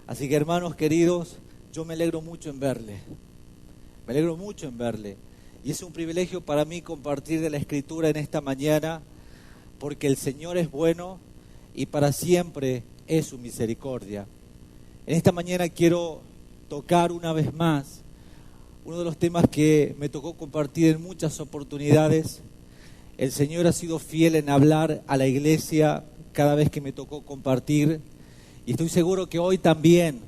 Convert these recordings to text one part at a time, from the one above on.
Así que, hermanos queridos, yo me alegro mucho en verle. Me alegro mucho en verle. Y es un privilegio para mí compartir de la Escritura en esta mañana, porque el Señor es bueno y para siempre es su misericordia. En esta mañana quiero tocar una vez más uno de los temas que me tocó compartir en muchas oportunidades. El Señor ha sido fiel en hablar a la iglesia cada vez que me tocó compartir, y estoy seguro que hoy también,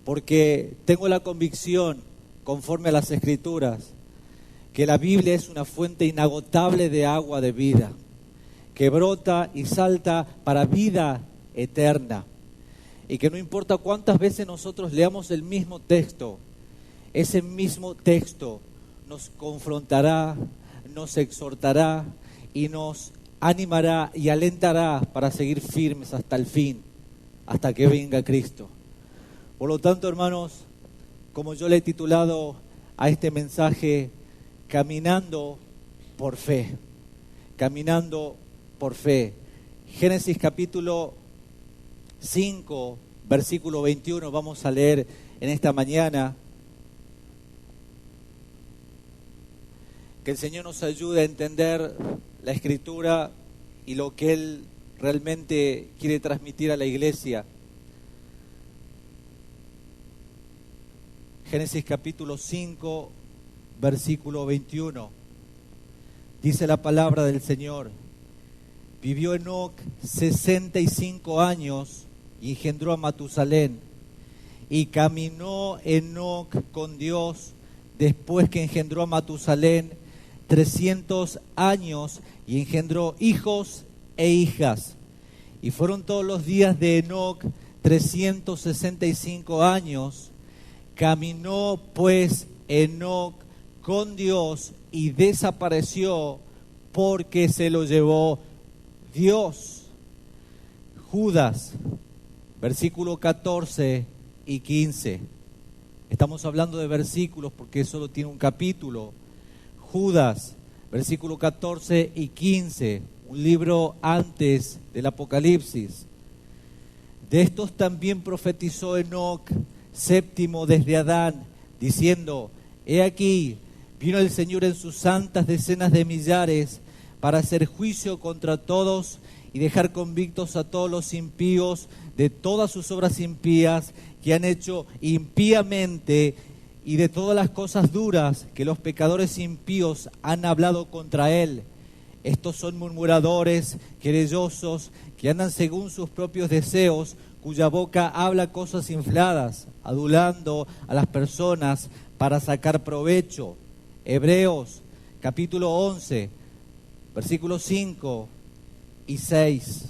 porque tengo la convicción, conforme a las Escrituras, que la Biblia es una fuente inagotable de agua de vida, que brota y salta para vida eterna, y que no importa cuántas veces nosotros leamos el mismo texto, ese mismo texto nos confrontará, nos exhortará y nos animará y alentará para seguir firmes hasta el fin, hasta que venga Cristo. Por lo tanto, hermanos, como yo le he titulado a este mensaje, Caminando por Fe. Caminando por Fe. Génesis capítulo 5, versículo 21, vamos a leer en esta mañana. Que el Señor nos ayude a entender la Escritura y lo que Él realmente quiere transmitir a la iglesia. Génesis capítulo 5, versículo 21. Dice la palabra del Señor: vivió Enoc 65 años y engendró a Matusalén. Y caminó Enoc con Dios después que engendró a Matusalén 300 años y engendró hijos e hijas. Y fueron todos los días de Enoc 365 años. Caminó pues Enoc con Dios y desapareció porque se lo llevó Dios. Judas, versículo 14 y 15. Estamos hablando de versículos porque solo tiene un capítulo. Judas, versículo 14 y 15, un libro antes del Apocalipsis. De estos también profetizó Enoc, séptimo desde Adán, diciendo: he aquí, vino el Señor en sus santas decenas de millares para hacer juicio contra todos y dejar convictos a todos los impíos de todas sus obras impías que han hecho impíamente, y de todas las cosas duras que los pecadores impíos han hablado contra él. Estos son murmuradores, querellosos, que andan según sus propios deseos, cuya boca habla cosas infladas, adulando a las personas para sacar provecho. Hebreos, capítulo 11, versículos 5 y 6.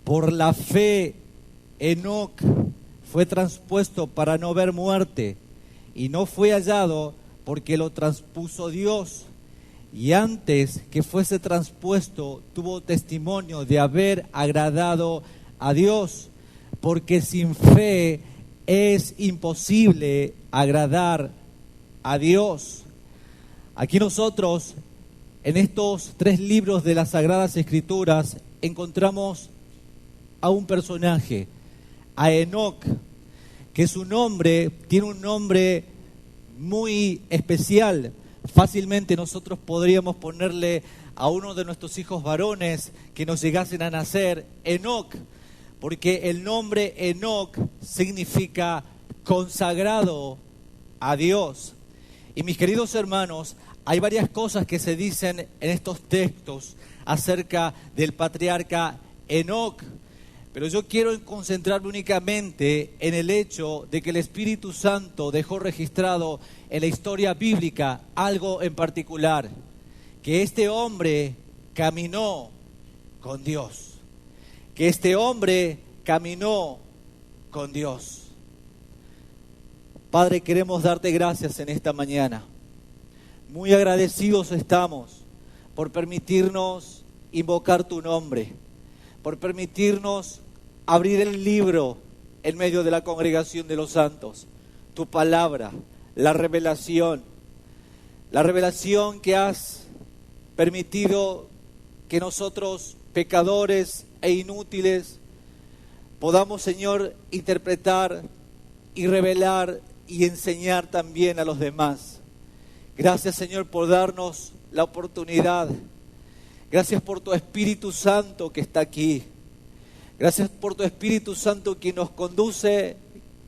Por la fe, Enoc fue traspuesto para no ver muerte, y no fue hallado porque lo traspuso Dios. Y antes que fuese traspuesto, tuvo testimonio de haber agradado a Dios, porque sin fe es imposible agradar a Dios. Aquí nosotros, en estos 3 libros de las Sagradas Escrituras, encontramos a un personaje, a Enoc, que su nombre tiene un nombre muy especial. Fácilmente nosotros podríamos ponerle a uno de nuestros hijos varones que nos llegasen a nacer Enoc, porque el nombre Enoc significa consagrado a Dios. Y mis queridos hermanos, hay varias cosas que se dicen en estos textos acerca del patriarca Enoc, pero yo quiero concentrarme únicamente en el hecho de que el Espíritu Santo dejó registrado en la historia bíblica algo en particular, que este hombre caminó con Dios, que este hombre caminó con Dios. Padre, queremos darte gracias en esta mañana. Muy agradecidos estamos por permitirnos invocar tu nombre, por permitirnos abrir el libro en medio de la congregación de los santos, tu palabra, la revelación que has permitido que nosotros, pecadores e inútiles, podamos, Señor, interpretar y revelar y enseñar también a los demás. Gracias, Señor, por darnos la oportunidad. Gracias por tu Espíritu Santo que está aquí. Gracias por tu Espíritu Santo quien nos conduce,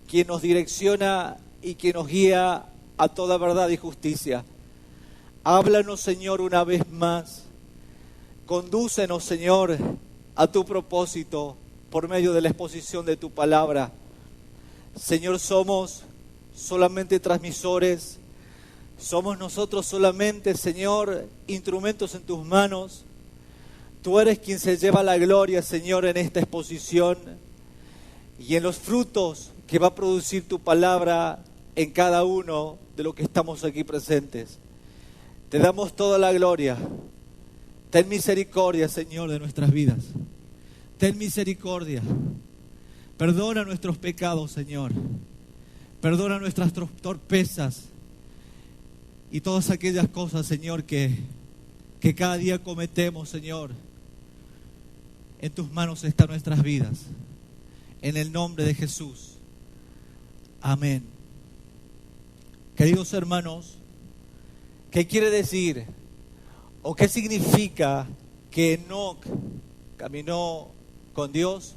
quien nos direcciona y quien nos guía a toda verdad y justicia. Háblanos, Señor, una vez más. Condúcenos, Señor, a tu propósito por medio de la exposición de tu palabra. Señor, somos solamente transmisores. Somos nosotros solamente, Señor, instrumentos en tus manos. Tú eres quien se lleva la gloria, Señor, en esta exposición y en los frutos que va a producir tu palabra en cada uno de los que estamos aquí presentes. Te damos toda la gloria. Ten misericordia, Señor, de nuestras vidas. Ten misericordia. Perdona nuestros pecados, Señor. Perdona nuestras torpezas y todas aquellas cosas, Señor, que cada día cometemos, Señor. En tus manos están nuestras vidas. En el nombre de Jesús. Amén. Queridos hermanos, ¿qué quiere decir o qué significa que Enoc caminó con Dios?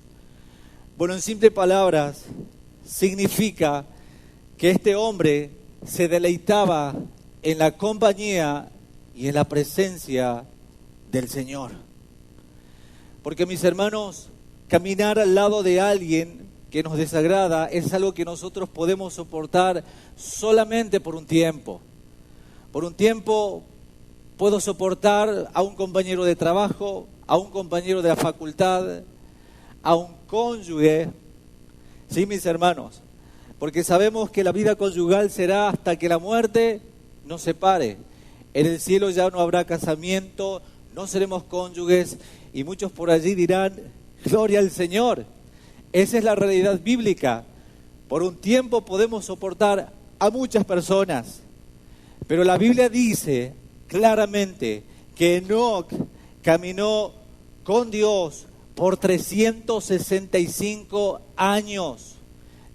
Bueno, en simples palabras, significa que este hombre se deleitaba en la compañía y en la presencia del Señor. Porque, mis hermanos, caminar al lado de alguien que nos desagrada es algo que nosotros podemos soportar solamente por un tiempo. Por un tiempo puedo soportar a un compañero de trabajo, a un compañero de la facultad, a un cónyuge. Sí, mis hermanos, porque sabemos que la vida conyugal será hasta que la muerte nos separe. En el cielo ya no habrá casamiento, no seremos cónyuges, y muchos por allí dirán, gloria al Señor. Esa es la realidad bíblica. Por un tiempo podemos soportar a muchas personas, pero la Biblia dice claramente que Enoc caminó con Dios por 365 años,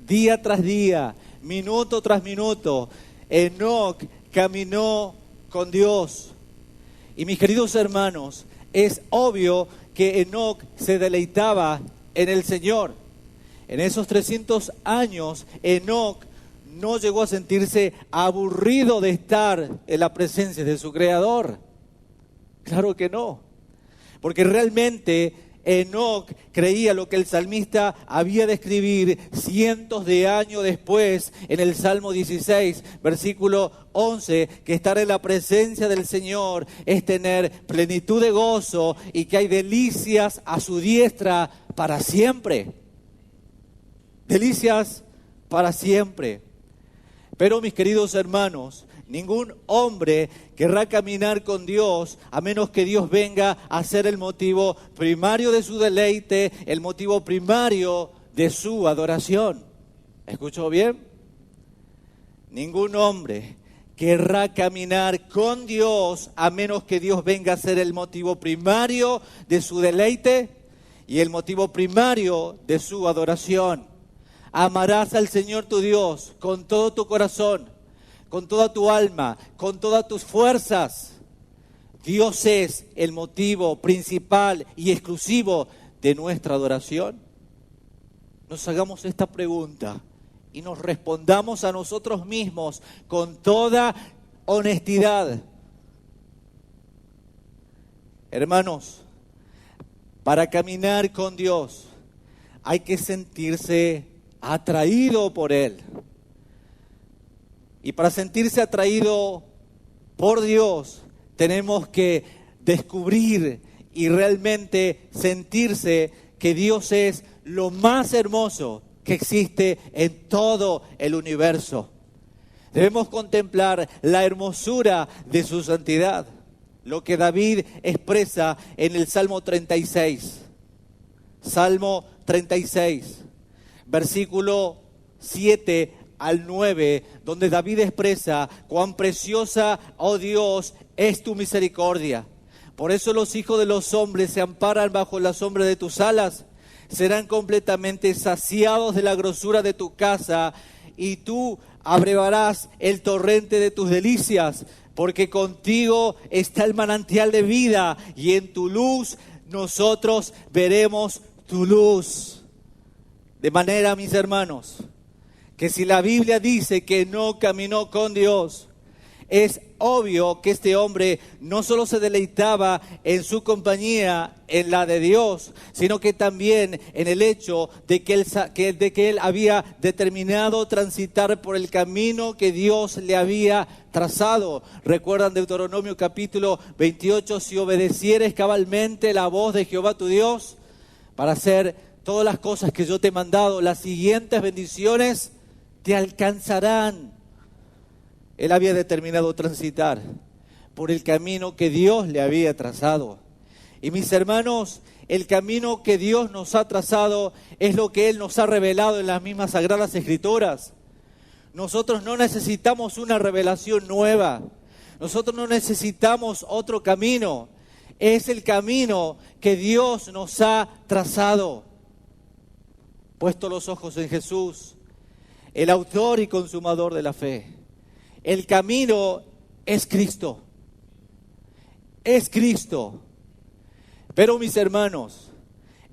día tras día, minuto tras minuto. Enoc caminó con Dios. Y mis queridos hermanos, es obvio que Enoc se deleitaba en el Señor. En esos 300 años, Enoc no llegó a sentirse aburrido de estar en la presencia de su Creador. Claro que no. Porque realmente Enoc creía lo que el salmista había de escribir cientos de años después en el Salmo 16, versículo 11, que estar en la presencia del Señor es tener plenitud de gozo y que hay delicias a su diestra para siempre. Delicias para siempre. Pero, mis queridos hermanos, ningún hombre querrá caminar con Dios a menos que Dios venga a ser el motivo primario de su deleite, el motivo primario de su adoración. ¿Escuchó bien? Ningún hombre querrá caminar con Dios a menos que Dios venga a ser el motivo primario de su deleite y el motivo primario de su adoración. Amarás al Señor tu Dios con todo tu corazón, con toda tu alma, con todas tus fuerzas. Dios es el motivo principal y exclusivo de nuestra adoración. Nos hagamos esta pregunta y nos respondamos a nosotros mismos con toda honestidad. Hermanos, para caminar con Dios hay que sentirse atraído por Él. Y para sentirse atraído por Dios, tenemos que descubrir y realmente sentirse que Dios es lo más hermoso que existe en todo el universo. Debemos contemplar la hermosura de su santidad, lo que David expresa en el Salmo 36. Salmo 36. Versículo 7 al 9, donde David expresa cuán preciosa, oh Dios, es tu misericordia. Por eso los hijos de los hombres se amparan bajo la sombra de tus alas. Serán completamente saciados de la grosura de tu casa, y tú abrevarás el torrente de tus delicias, porque contigo está el manantial de vida, y en tu luz nosotros veremos tu luz. De manera, mis hermanos, que si la Biblia dice que no caminó con Dios, es obvio que este hombre no solo se deleitaba en su compañía, en la de Dios, sino que también en el hecho de que él había determinado transitar por el camino que Dios le había trazado. ¿Recuerdan Deuteronomio capítulo 28? Si obedecieres cabalmente la voz de Jehová tu Dios para hacer todas las cosas que yo te he mandado, las siguientes bendiciones te alcanzarán. Él había determinado transitar por el camino que Dios le había trazado. Y mis hermanos, el camino que Dios nos ha trazado es lo que Él nos ha revelado en las mismas Sagradas Escrituras. Nosotros no necesitamos una revelación nueva. Nosotros no necesitamos otro camino. Es el camino que Dios nos ha trazado. Puesto los ojos en Jesús, el autor y consumador de la fe. El camino es Cristo. Es Cristo. Pero mis hermanos,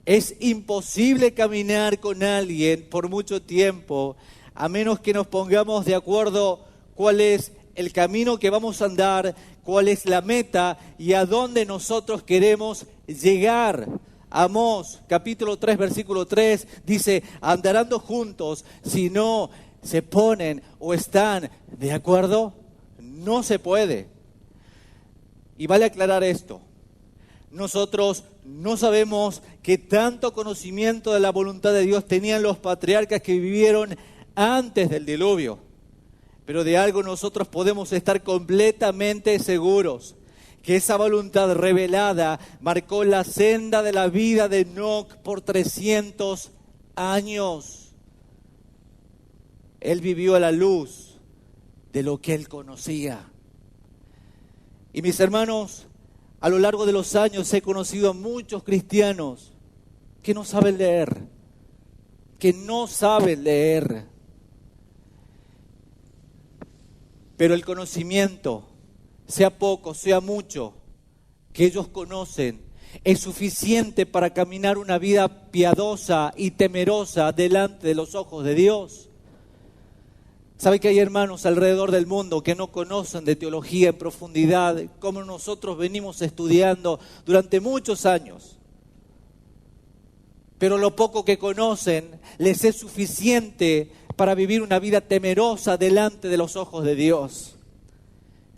es imposible caminar con alguien por mucho tiempo a menos que nos pongamos de acuerdo cuál es el camino que vamos a andar, cuál es la meta y a dónde nosotros queremos llegar. Amós, capítulo 3, versículo 3, dice, andarán juntos si no se ponen o están de acuerdo, no se puede. Y vale aclarar esto. Nosotros no sabemos qué tanto conocimiento de la voluntad de Dios tenían los patriarcas que vivieron antes del diluvio. Pero de algo nosotros podemos estar completamente seguros, que esa voluntad revelada marcó la senda de la vida de Enoc por 300 años. Él vivió a la luz de lo que él conocía. Y mis hermanos, a lo largo de los años he conocido a muchos cristianos que no saben leer, Pero el conocimiento, sea poco, sea mucho, que ellos conocen, es suficiente para caminar una vida piadosa y temerosa delante de los ojos de Dios. ¿Sabe que hay hermanos alrededor del mundo que no conocen de teología en profundidad, como nosotros venimos estudiando durante muchos años? Pero lo poco que conocen les es suficiente para vivir una vida temerosa delante de los ojos de Dios.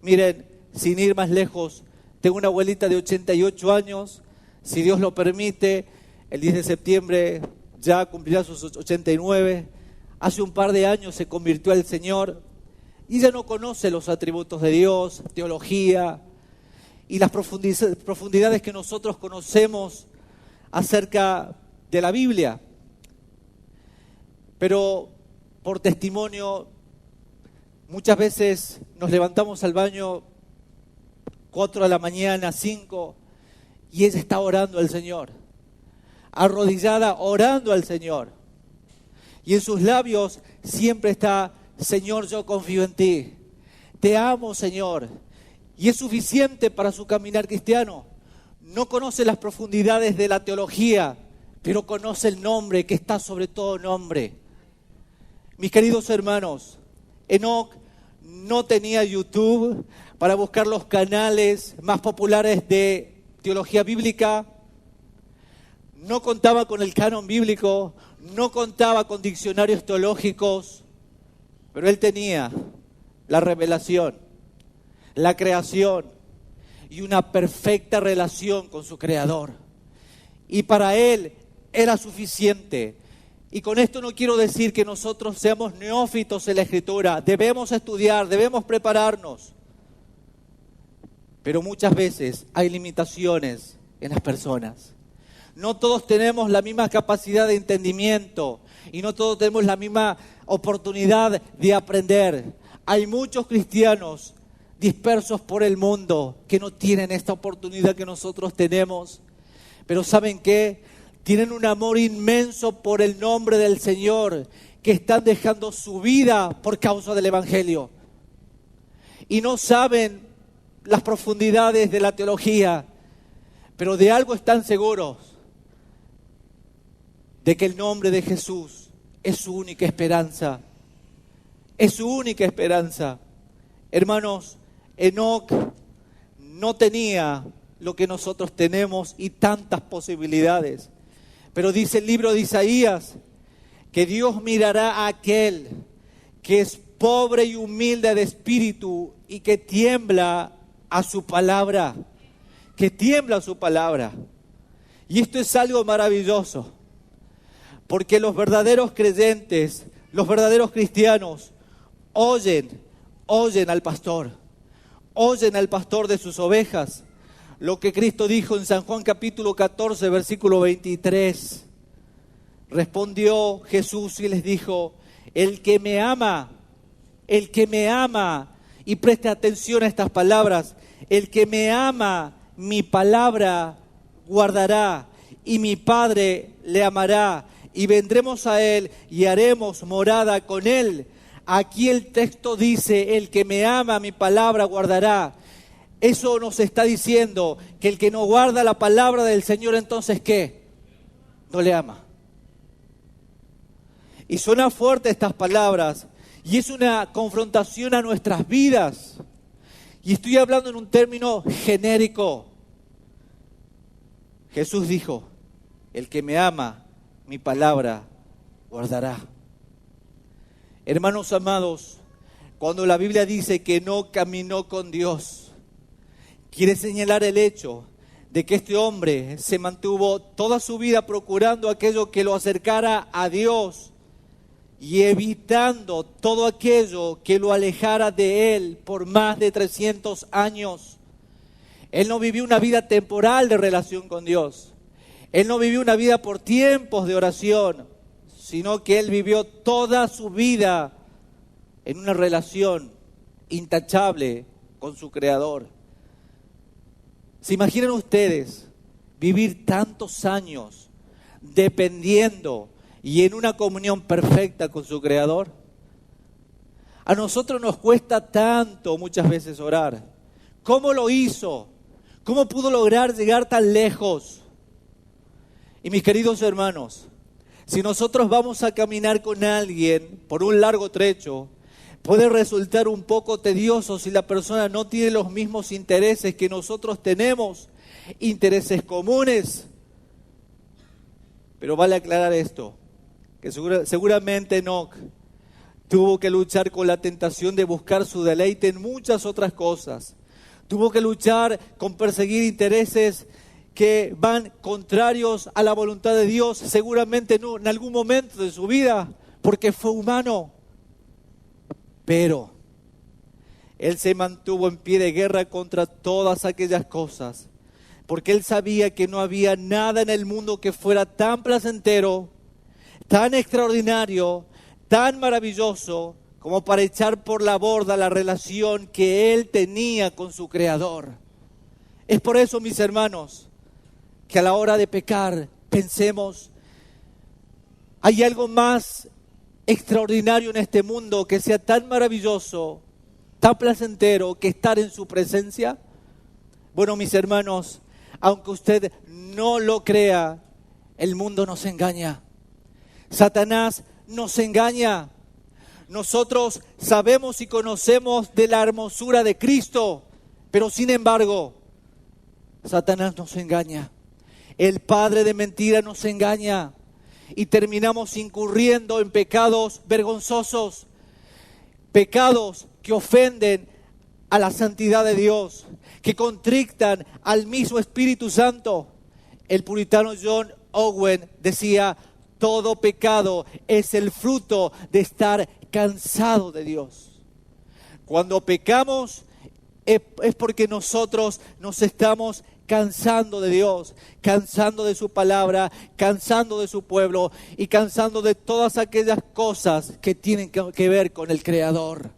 Miren, sin ir más lejos, tengo una abuelita de 88 años, si Dios lo permite, el 10 de septiembre ya cumplirá sus 89. Hace un par de años se convirtió al Señor y ella no conoce los atributos de Dios, teología y las profundidades que nosotros conocemos acerca de la Biblia. Pero por testimonio, muchas veces nos levantamos al baño 4 de la mañana, 5, y ella está orando al Señor, arrodillada orando al Señor. Y en sus labios siempre está, Señor, yo confío en ti. Te amo, Señor. Y es suficiente para su caminar cristiano. No conoce las profundidades de la teología, pero conoce el nombre que está sobre todo nombre. Mis queridos hermanos, Enoc no tenía YouTube para buscar los canales más populares de teología bíblica. No contaba con el canon bíblico, no contaba con diccionarios teológicos, pero él tenía la revelación, la creación y una perfecta relación con su Creador. Y para él era suficiente. Y con esto no quiero decir que nosotros seamos neófitos en la Escritura. Debemos estudiar, debemos prepararnos. Pero muchas veces hay limitaciones en las personas. No todos tenemos la misma capacidad de entendimiento y no todos tenemos la misma oportunidad de aprender. Hay muchos cristianos dispersos por el mundo, que no tienen esta oportunidad que nosotros tenemos. Pero ¿saben qué? Tienen un amor inmenso por el nombre del Señor, que están dejando su vida por causa del Evangelio. Y no saben las profundidades de la teología, pero de algo están seguros, de que el nombre de Jesús es su única esperanza. Es su única esperanza. Hermanos, Enoc no tenía lo que nosotros tenemos y tantas posibilidades. Pero dice el libro de Isaías que Dios mirará a aquel que es pobre y humilde de espíritu y que tiembla a su palabra. Que tiembla a su palabra. Y esto es algo maravilloso. Porque los verdaderos creyentes, los verdaderos cristianos, oyen al pastor de sus ovejas. Lo que Cristo dijo en San Juan capítulo 14, versículo 23. Respondió Jesús y les dijo: el que me ama, y preste atención a estas palabras, el que me ama, mi palabra guardará, y mi Padre le amará, y vendremos a él y haremos morada con él. Aquí el texto dice: el que me ama, mi palabra guardará. Eso nos está diciendo que el que no guarda la palabra del Señor, entonces ¿qué? No le ama. Y suena fuerte estas palabras, y es una confrontación a nuestras vidas. Y estoy hablando en un término genérico. Jesús dijo: el que me ama, mi palabra guardará. Hermanos amados, cuando la Biblia dice que no caminó con Dios, quiere señalar el hecho de que este hombre se mantuvo toda su vida procurando aquello que lo acercara a Dios y evitando todo aquello que lo alejara de Él por más de 300 años. Él no vivió una vida temporal de relación con Dios. Él no vivió una vida por tiempos de oración, sino que Él vivió toda su vida en una relación intachable con su Creador. ¿Se imaginan ustedes vivir tantos años dependiendo y en una comunión perfecta con su Creador? A nosotros nos cuesta tanto muchas veces orar. ¿Cómo lo hizo? ¿Cómo pudo lograr llegar tan lejos? Y mis queridos hermanos, si nosotros vamos a caminar con alguien por un largo trecho, puede resultar un poco tedioso si la persona no tiene los mismos intereses que nosotros tenemos, intereses comunes. Pero vale aclarar esto, que seguramente Enoc tuvo que luchar con la tentación de buscar su deleite en muchas otras cosas. Tuvo que luchar con perseguir intereses que van contrarios a la voluntad de Dios, seguramente en algún momento de su vida, porque fue humano. Pero él se mantuvo en pie de guerra contra todas aquellas cosas, porque él sabía que no había nada en el mundo que fuera tan placentero, tan extraordinario, tan maravilloso, como para echar por la borda la relación que él tenía con su Creador. Es por eso, mis hermanos, que a la hora de pecar pensemos: ¿hay algo más extraordinario en este mundo que sea tan maravilloso, tan placentero, que estar en su presencia? Bueno, mis hermanos, aunque usted no lo crea, el mundo nos engaña. Satanás nos engaña. Nosotros sabemos y conocemos de la hermosura de Cristo, pero sin embargo, Satanás nos engaña. El padre de mentira nos engaña. Y terminamos incurriendo en pecados vergonzosos, pecados que ofenden a la santidad de Dios, que contrictan al mismo Espíritu Santo. El puritano John Owen decía: todo pecado es el fruto de estar cansado de Dios. Cuando pecamos es porque nosotros nos estamos cansando de Dios, cansando de su palabra, cansando de su pueblo y cansando de todas aquellas cosas que tienen que ver con el Creador.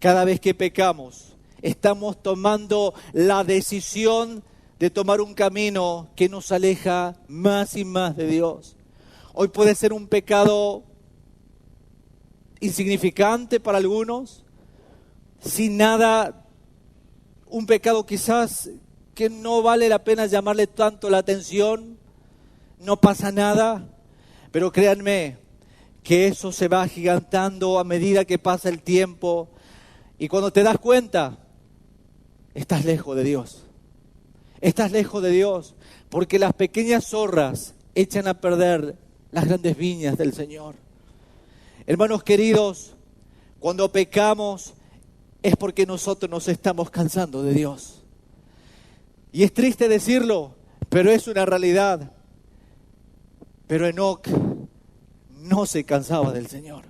Cada vez que pecamos, estamos tomando la decisión de tomar un camino que nos aleja más y más de Dios. Hoy puede ser un pecado insignificante para algunos, sin nada, un pecado quizás que no vale la pena llamarle tanto la atención, no pasa nada, pero créanme que eso se va agigantando a medida que pasa el tiempo y cuando te das cuenta, estás lejos de Dios. Estás lejos de Dios porque las pequeñas zorras echan a perder las grandes viñas del Señor. Hermanos queridos, cuando pecamos es porque nosotros nos estamos cansando de Dios. Y es triste decirlo, pero es una realidad. Pero Enoc no se cansaba del Señor.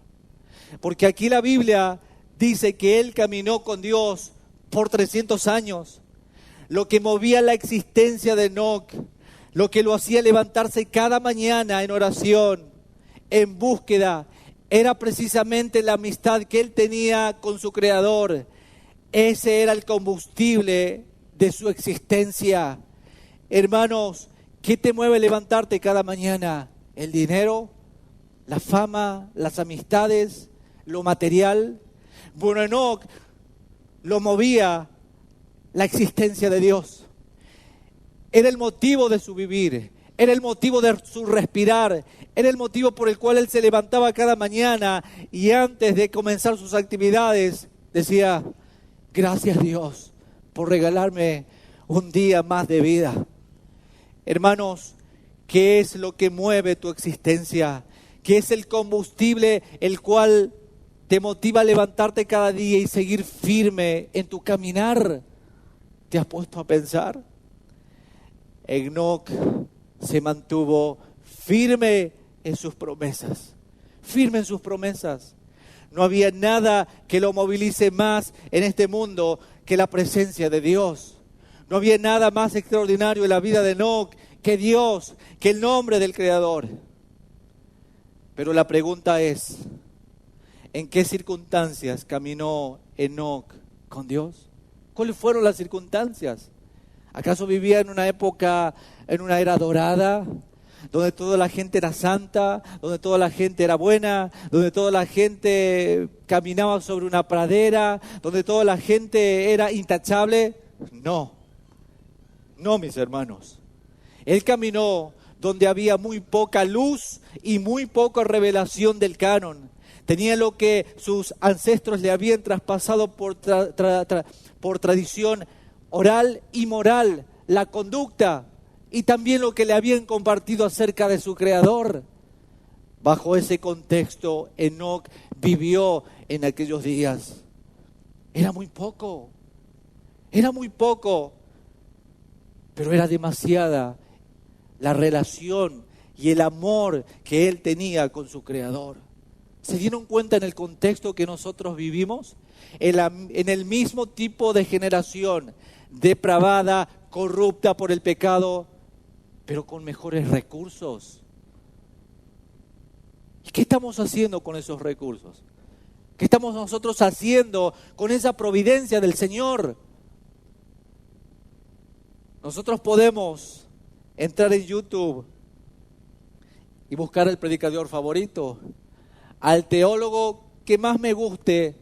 Porque aquí la Biblia dice que él caminó con Dios por 300 años. Lo que movía la existencia de Enoc, lo que lo hacía levantarse cada mañana en oración, en búsqueda, era precisamente la amistad que él tenía con su Creador. Ese era el combustible de su existencia. Hermanos, ¿qué te mueve levantarte cada mañana? ¿El dinero? ¿La fama? ¿Las amistades? ¿Lo material? Bueno, Enoc lo movía la existencia de Dios. Era el motivo de su vivir, era el motivo de su respirar, era el motivo por el cual él se levantaba cada mañana y antes de comenzar sus actividades decía, gracias Dios por regalarme un día más de vida. Hermanos, ¿qué es lo que mueve tu existencia? ¿Qué es el combustible el cual te motiva a levantarte cada día y seguir firme en tu caminar? ¿Te has puesto a pensar? Enoc se mantuvo firme en sus promesas, firme en sus promesas. No había nada que lo movilice más en este mundo que la presencia de Dios. No había nada más extraordinario en la vida de Enoc que Dios, que el nombre del Creador. Pero la pregunta es, ¿en qué circunstancias caminó Enoc con Dios? ¿Cuáles fueron las circunstancias? ¿Acaso vivía en una época, en una era dorada, donde toda la gente era santa, donde toda la gente era buena, donde toda la gente caminaba sobre una pradera, donde toda la gente era intachable? No, no, mis hermanos. Él caminó donde había muy poca luz y muy poca revelación del canon. Tenía lo que sus ancestros le habían traspasado por tradición oral y moral, la conducta y también lo que le habían compartido acerca de su Creador. Bajo ese contexto, Enoc vivió en aquellos días. Era muy poco, pero era demasiada la relación y el amor que él tenía con su Creador. ¿Se dieron cuenta en el contexto que nosotros vivimos? En el mismo tipo de generación, depravada, corrupta por el pecado, pero con mejores recursos. ¿Y qué estamos haciendo con esos recursos? ¿Qué estamos nosotros haciendo con esa providencia del Señor? Nosotros podemos entrar en YouTube y buscar el predicador favorito, al teólogo que más me guste.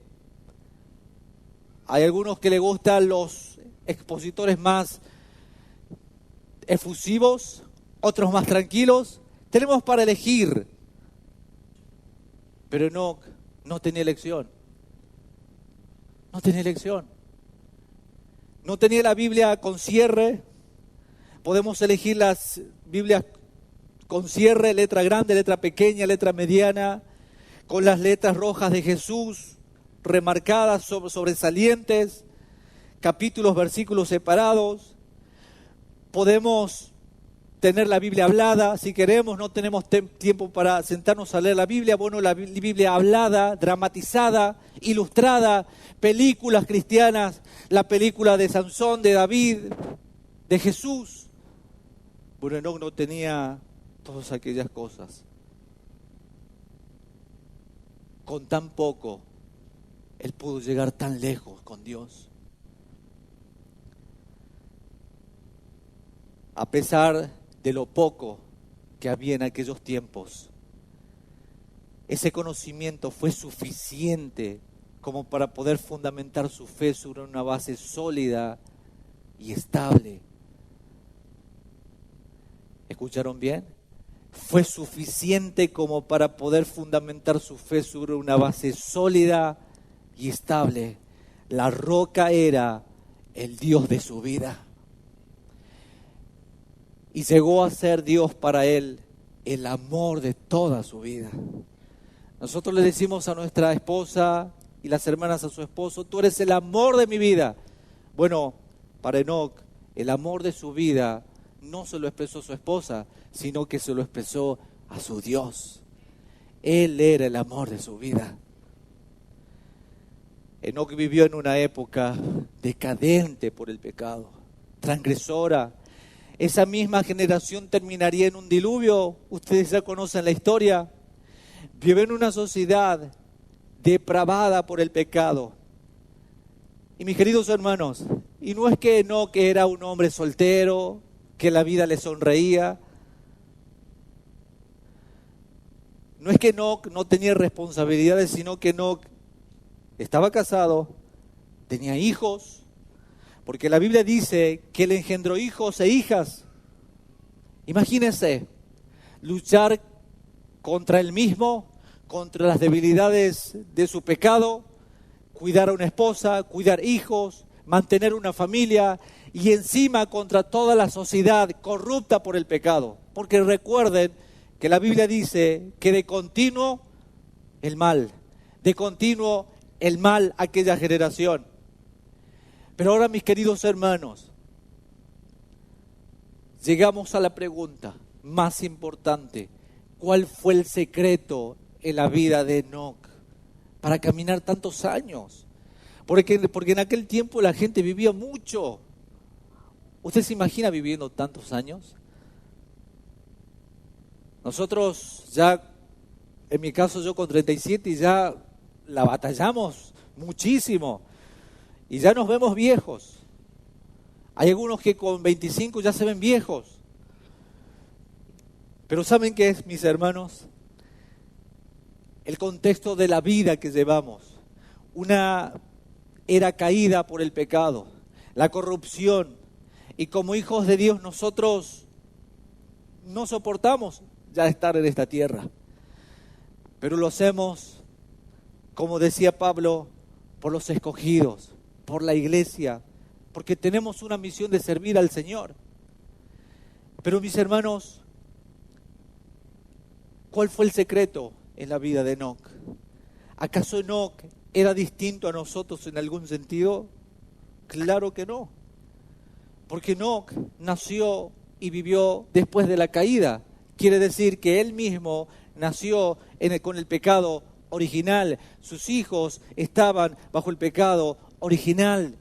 Hay algunos que le gustan los expositores más efusivos, otros más tranquilos. Tenemos para elegir. Pero Enoc no tenía elección. No tenía elección. No tenía la Biblia con cierre. Podemos elegir las Biblias con cierre, letra grande, letra pequeña, letra mediana, con las letras rojas de Jesús, remarcadas, sobresalientes, capítulos, versículos separados. Podemos tener la Biblia hablada, si queremos, no tenemos tiempo para sentarnos a leer la Biblia. Bueno, la Biblia hablada, dramatizada, ilustrada, películas cristianas, la película de Sansón, de David, de Jesús. Bueno, Enoc no tenía todas aquellas cosas. Con tan poco, él pudo llegar tan lejos con Dios. a pesar de lo poco que había en aquellos tiempos, ese conocimiento fue suficiente como para poder fundamentar su fe sobre una base sólida y estable. ¿Escucharon bien? Fue suficiente como para poder fundamentar su fe sobre una base sólida y estable. La roca era el Dios de su vida. Y llegó a ser Dios para él el amor de toda su vida. Nosotros le decimos a nuestra esposa y las hermanas a su esposo: tú eres el amor de mi vida. Bueno, para Enoc, el amor de su vida no se lo expresó su esposa, sino que se lo expresó a su Dios. Él era el amor de su vida. Enoc vivió en una época decadente por el pecado, transgresora. Esa misma generación terminaría en un diluvio. Ustedes ya conocen la historia. Vive en una sociedad depravada por el pecado. Y mis queridos hermanos, y no es que Enoc era un hombre soltero, que la vida le sonreía. No es que Enoc no tenía responsabilidades, sino que Enoc estaba casado, tenía hijos, porque la Biblia dice que él engendró hijos e hijas. Imagínense, luchar contra él mismo, contra las debilidades de su pecado, cuidar a una esposa, cuidar hijos, mantener una familia y encima contra toda la sociedad corrupta por el pecado. Porque recuerden que la Biblia dice que de continuo el mal aquella generación. Pero ahora, mis queridos hermanos, llegamos a la pregunta más importante: ¿cuál fue el secreto en la vida de Enoc para caminar tantos años? Porque en aquel tiempo la gente vivía mucho. ¿Usted se imagina viviendo tantos años? Nosotros ya, en mi caso yo con 37, ya la batallamos muchísimo y ya nos vemos viejos. Hay algunos que con 25 ya se ven viejos. Pero ¿saben qué es, mis hermanos? El contexto de la vida que llevamos. Una era caída por el pecado, la corrupción. Y como hijos de Dios nosotros no soportamos ya estar en esta tierra. Pero lo hacemos, como decía Pablo, por los escogidos, por la iglesia, porque tenemos una misión de servir al Señor. Pero mis hermanos, ¿cuál fue el secreto en la vida de Enoc? ¿Acaso Enoc era distinto a nosotros en algún sentido? Claro que no. Porque Enoc nació y vivió después de la caída. Quiere decir que él mismo nació con el pecado original. Sus hijos estaban bajo el pecado original.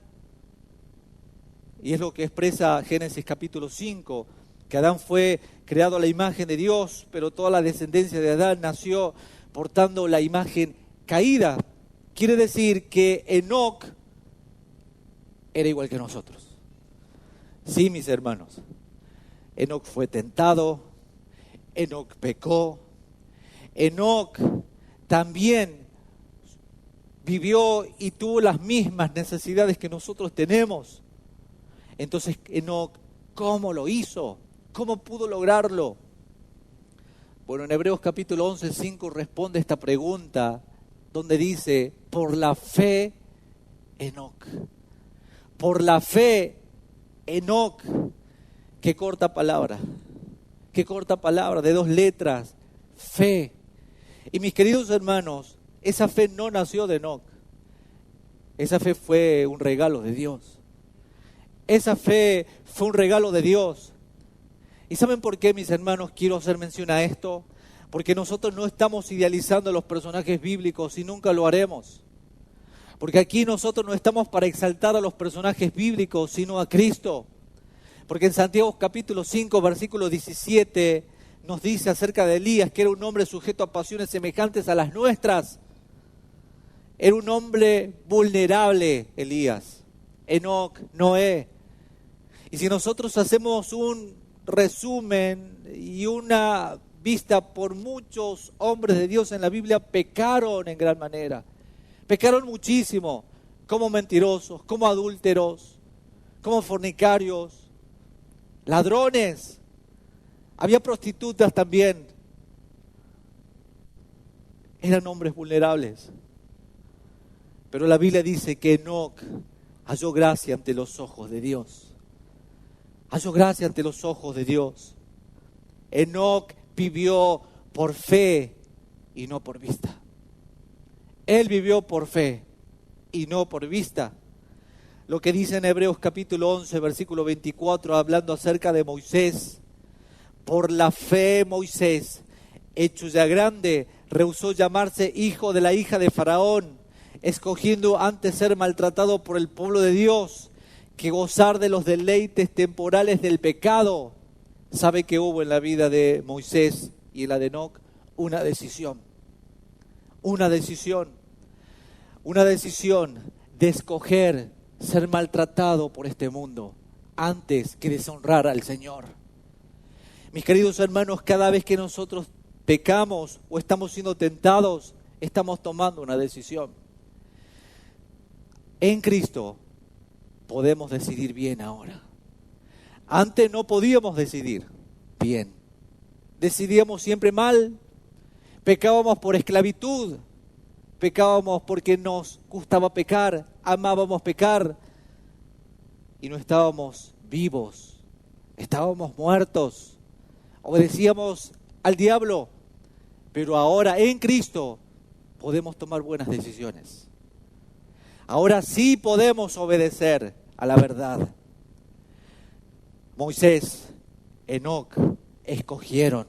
Y es lo que expresa Génesis capítulo 5, que Adán fue creado a la imagen de Dios, pero toda la descendencia de Adán nació portando la imagen caída. Quiere decir que Enoc era igual que nosotros. Sí, mis hermanos, Enoc fue tentado, Enoc pecó, Enoc también vivió y tuvo las mismas necesidades que nosotros tenemos. Entonces, Enoc, ¿cómo lo hizo? ¿Cómo pudo lograrlo? Bueno, en Hebreos capítulo 11, 5 responde esta pregunta, donde dice: por la fe, Enoc. Por la fe, Enoc. Qué corta palabra de 2 letras, fe. Y mis queridos hermanos, esa fe no nació de Enoc. Esa fe fue un regalo de Dios. Esa fe fue un regalo de Dios. ¿Y saben por qué, mis hermanos, quiero hacer mención a esto? Porque nosotros no estamos idealizando a los personajes bíblicos y nunca lo haremos. Porque aquí nosotros no estamos para exaltar a los personajes bíblicos, sino a Cristo. Porque en Santiago capítulo 5, versículo 17, nos dice acerca de Elías que era un hombre sujeto a pasiones semejantes a las nuestras. Era un hombre vulnerable, Elías, Enoc, Noé. Y si nosotros hacemos un resumen y una vista por muchos hombres de Dios en la Biblia, pecaron en gran manera. Pecaron muchísimo, como mentirosos, como adúlteros, como fornicarios, ladrones. Había prostitutas también. Eran hombres vulnerables. Pero la Biblia dice que Enoc halló gracia ante los ojos de Dios. Halló gracia ante los ojos de Dios. Enoc vivió por fe y no por vista. Él vivió por fe y no por vista. Lo que dice en Hebreos capítulo 11, versículo 24, hablando acerca de Moisés. Por la fe Moisés, hecho ya grande, rehusó llamarse hijo de la hija de Faraón, escogiendo antes ser maltratado por el pueblo de Dios que gozar de los deleites temporales del pecado. ¿Sabe que hubo en la vida de Moisés y en la de Enoc? Una decisión. Una decisión de escoger ser maltratado por este mundo antes que deshonrar al Señor. Mis queridos hermanos, cada vez que nosotros pecamos o estamos siendo tentados, estamos tomando una decisión. En Cristo podemos decidir bien ahora. Antes no podíamos decidir bien. Decidíamos siempre mal. Pecábamos por esclavitud. Pecábamos porque nos gustaba pecar. Amábamos pecar. Y no estábamos vivos. Estábamos muertos. Obedecíamos al diablo. Pero ahora en Cristo podemos tomar buenas decisiones. Ahora sí podemos obedecer a la verdad. Moisés, Enoc, escogieron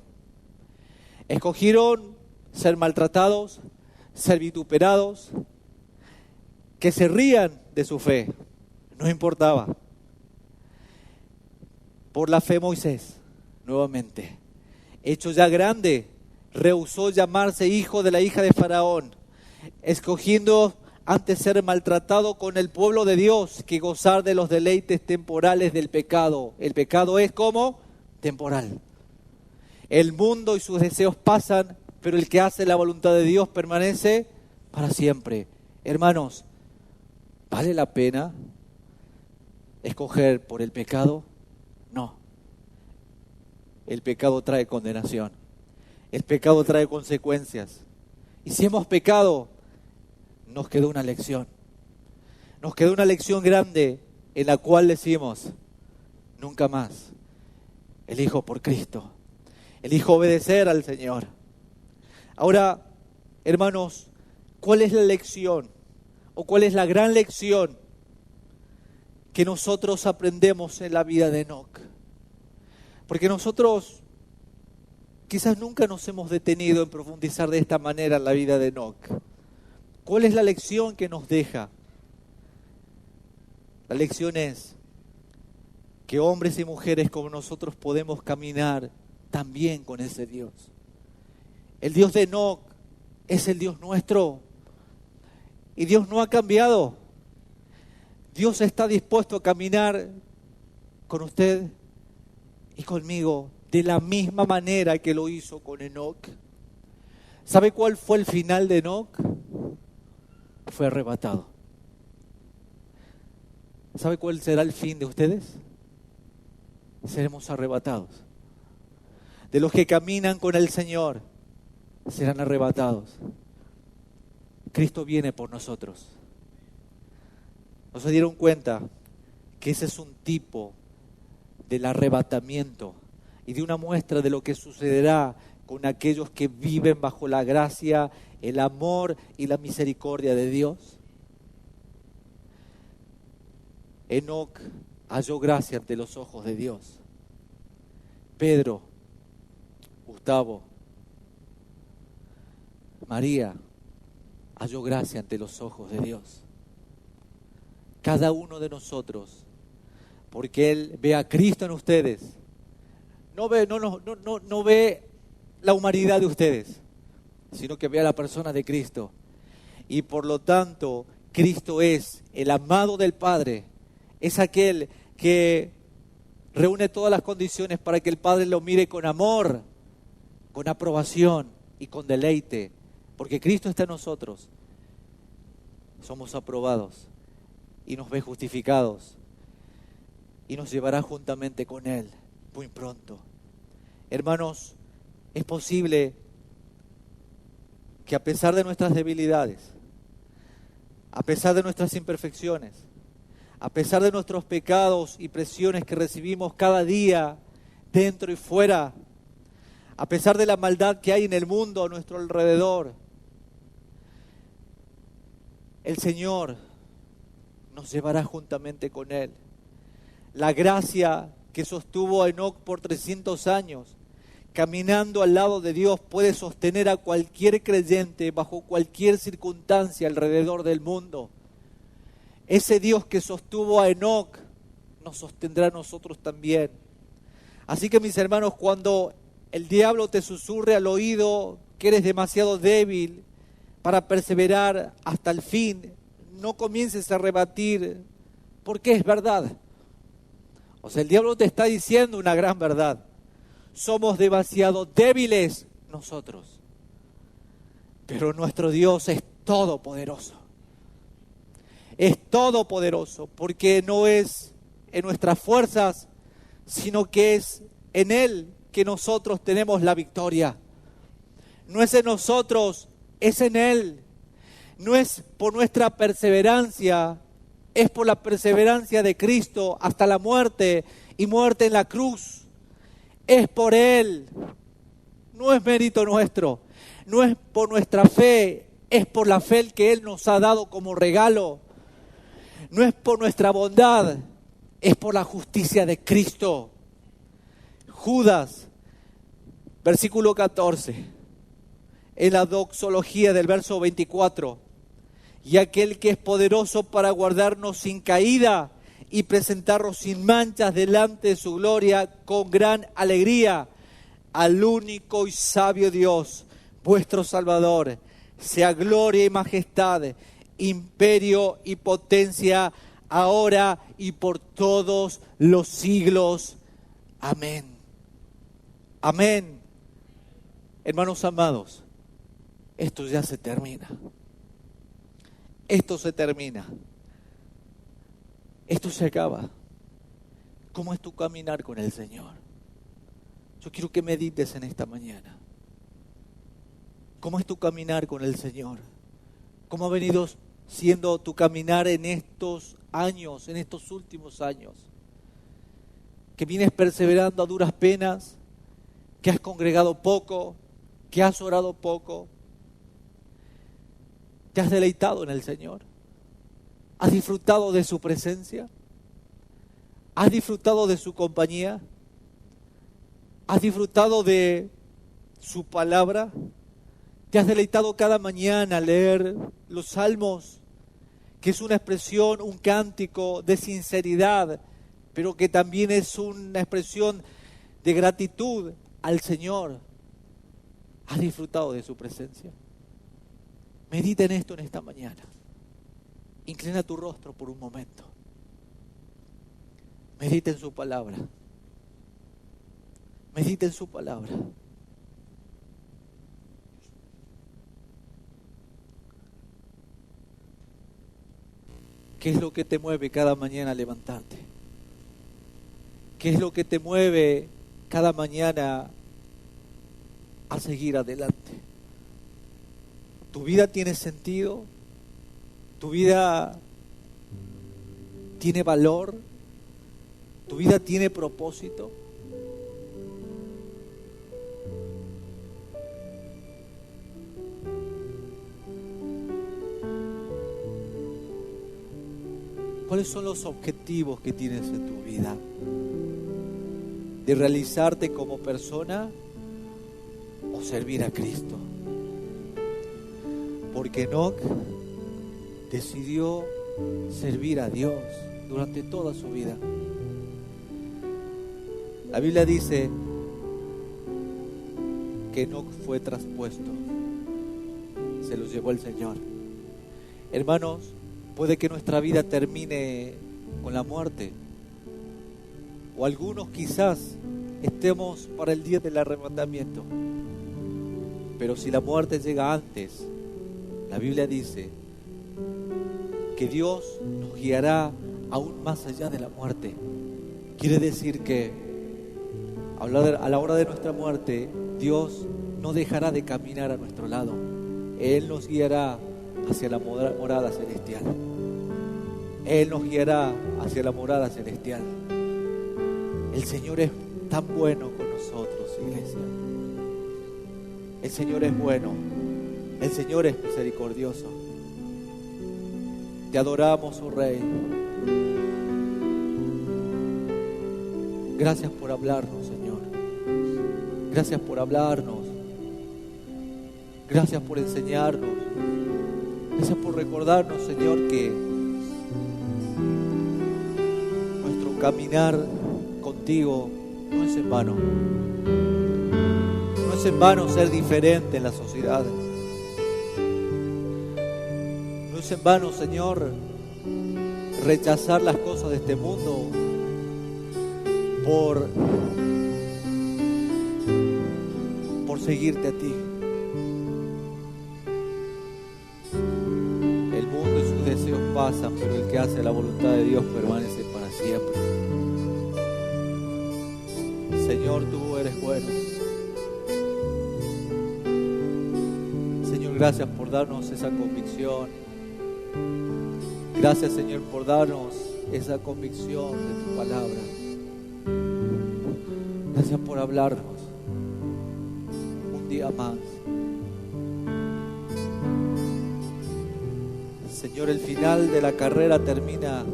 ser maltratados, ser vituperados, que se rían de su fe, no importaba. Por la fe Moisés, nuevamente, hecho ya grande, rehusó llamarse hijo de la hija de Faraón, escogiendo antes ser maltratado con el pueblo de Dios que gozar de los deleites temporales del pecado. El pecado es como temporal. El mundo y sus deseos pasan, pero el que hace la voluntad de Dios permanece para siempre. Hermanos, ¿vale la pena escoger por el pecado? No. El pecado trae condenación. El pecado trae consecuencias. Y si hemos pecado, nos quedó una lección. Nos quedó una lección grande en la cual decimos, nunca más. Elijo por Cristo. Elijo obedecer al Señor. Ahora, hermanos, ¿cuál es la lección? ¿O cuál es la gran lección que nosotros aprendemos en la vida de Enoc? Porque nosotros quizás nunca nos hemos detenido en profundizar de esta manera en la vida de Enoc. ¿Cuál es la lección que nos deja? La lección es que hombres y mujeres como nosotros podemos caminar también con ese Dios. El Dios de Enoc es el Dios nuestro. Y Dios no ha cambiado. Dios está dispuesto a caminar con usted y conmigo de la misma manera que lo hizo con Enoc. ¿Sabe cuál fue el final de Enoc? Fue arrebatado. ¿Sabe cuál será el fin de ustedes? Seremos arrebatados. De los que caminan con el Señor, serán arrebatados. Cristo viene por nosotros. ¿No se dieron cuenta que ese es un tipo del arrebatamiento y de una muestra de lo que sucederá con aquellos que viven bajo la gracia, el amor y la misericordia de Dios? Enoc halló gracia ante los ojos de Dios. Pedro, Gustavo, María halló gracia ante los ojos de Dios. Cada uno de nosotros, porque Él ve a Cristo en ustedes. No ve la humanidad de ustedes, sino que ve a la persona de Cristo. Y por lo tanto, Cristo es el amado del Padre. Es aquel que reúne todas las condiciones para que el Padre lo mire con amor, con aprobación y con deleite, porque Cristo está en nosotros. Somos aprobados y nos ve justificados y nos llevará juntamente con Él muy pronto. Hermanos, es posible que a pesar de nuestras debilidades, a pesar de nuestras imperfecciones, a pesar de nuestros pecados y presiones que recibimos cada día, dentro y fuera, a pesar de la maldad que hay en el mundo a nuestro alrededor, el Señor nos llevará juntamente con Él. La gracia que sostuvo a Enoc por 300 años, caminando al lado de Dios, puede sostener a cualquier creyente bajo cualquier circunstancia alrededor del mundo. Ese Dios que sostuvo a Enoc nos sostendrá a nosotros también. Así que, mis hermanos, cuando el diablo te susurre al oído que eres demasiado débil para perseverar hasta el fin, no comiences a rebatir, porque es verdad. O sea, el diablo te está diciendo una gran verdad. Somos demasiado débiles nosotros, pero nuestro Dios es todopoderoso. Es todopoderoso, porque no es en nuestras fuerzas, sino que es en Él que nosotros tenemos la victoria. No es en nosotros, es en Él. No es por nuestra perseverancia, es por la perseverancia de Cristo hasta la muerte y muerte en la cruz. Es por Él. No es mérito nuestro, no es por nuestra fe, es por la fe que Él nos ha dado como regalo. No es por nuestra bondad, es por la justicia de Cristo. Judas, versículo 14, en la doxología del verso 24. Y aquel que es poderoso para guardarnos sin caída y presentarnos sin manchas delante de su gloria con gran alegría, al único y sabio Dios, vuestro Salvador, sea gloria y majestad, imperio y potencia, ahora y por todos los siglos. Amén. Amén. Hermanos amados, esto ya se termina. Esto se termina. Esto se acaba. ¿Cómo es tu caminar con el Señor? Yo quiero que medites en esta mañana. ¿Cómo es tu caminar con el Señor? ¿Cómo ha venido siendo tu caminar en estos años, en estos últimos años? Que vienes perseverando a duras penas, que has congregado poco, que has orado poco. ¿Te has deleitado en el Señor? ¿Has disfrutado de su presencia? ¿Has disfrutado de su compañía? ¿Has disfrutado de su palabra? ¿Te has deleitado cada mañana a leer los salmos, que es una expresión, un cántico de sinceridad, pero que también es una expresión de gratitud al Señor? ¿Has disfrutado de su presencia? Medita en esto en esta mañana. Inclina tu rostro por un momento. Medita en su palabra. Medita en su palabra. ¿Qué es lo que te mueve cada mañana a levantarte? ¿Qué es lo que te mueve cada mañana a seguir adelante? ¿Tu vida tiene sentido? ¿Tu vida tiene valor? ¿Tu vida tiene propósito? ¿Cuáles son los objetivos que tienes en tu vida? ¿De realizarte como persona o servir a Cristo? Porque Enoc decidió servir a Dios durante toda su vida. La Biblia dice que Enoc fue traspuesto, se los llevó el Señor. Hermanos, puede que nuestra vida termine con la muerte, O algunos quizás estemos para el día del arrebatamiento. Pero si la muerte llega antes, la Biblia dice que Dios nos guiará aún más allá de la muerte. Quiere decir que a la hora de nuestra muerte, Dios no dejará de caminar a nuestro lado. Él nos guiará hacia la morada celestial. Él nos guiará hacia la morada celestial. El Señor es tan bueno con nosotros, iglesia. El Señor es bueno. El Señor es misericordioso. Te adoramos, oh Rey. Gracias por hablarnos, Señor. Gracias por hablarnos. Gracias por enseñarnos. Gracias por recordarnos, Señor, que nuestro caminar contigo no es en vano. No es en vano ser diferente en la sociedad. No es en vano, Señor, rechazar las cosas de este mundo por seguirte a ti. El mundo y sus deseos pasan, pero el que hace la voluntad de Dios permanece para siempre. Señor, tú eres bueno. Señor, gracias por darnos esa convicción. Gracias, Señor, por darnos esa convicción de tu palabra. Gracias por hablarnos un día más. Señor, el final de la carrera termina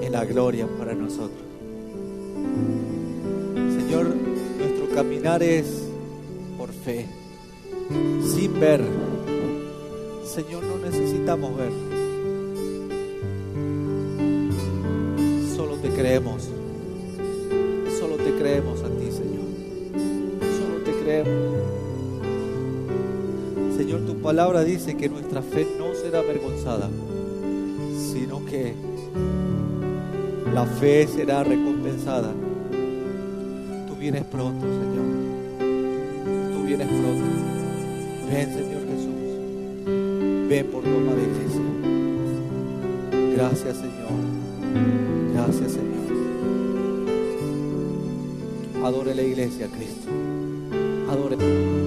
en la gloria para nosotros. Señor, nuestro caminar es por fe, sin ver. Señor, no necesitamos ver. Solo te creemos. Solo te creemos a ti, Señor. Solo te creemos. Señor, tu palabra dice que nuestra fe no será avergonzada, sino que la fe será recompensada. Tú vienes pronto, Señor. Tú vienes pronto. Ven, Señor Jesús. Ven por tu amada iglesia. Gracias, Señor. Gracias, Señor. Adore la iglesia, Cristo. Adore.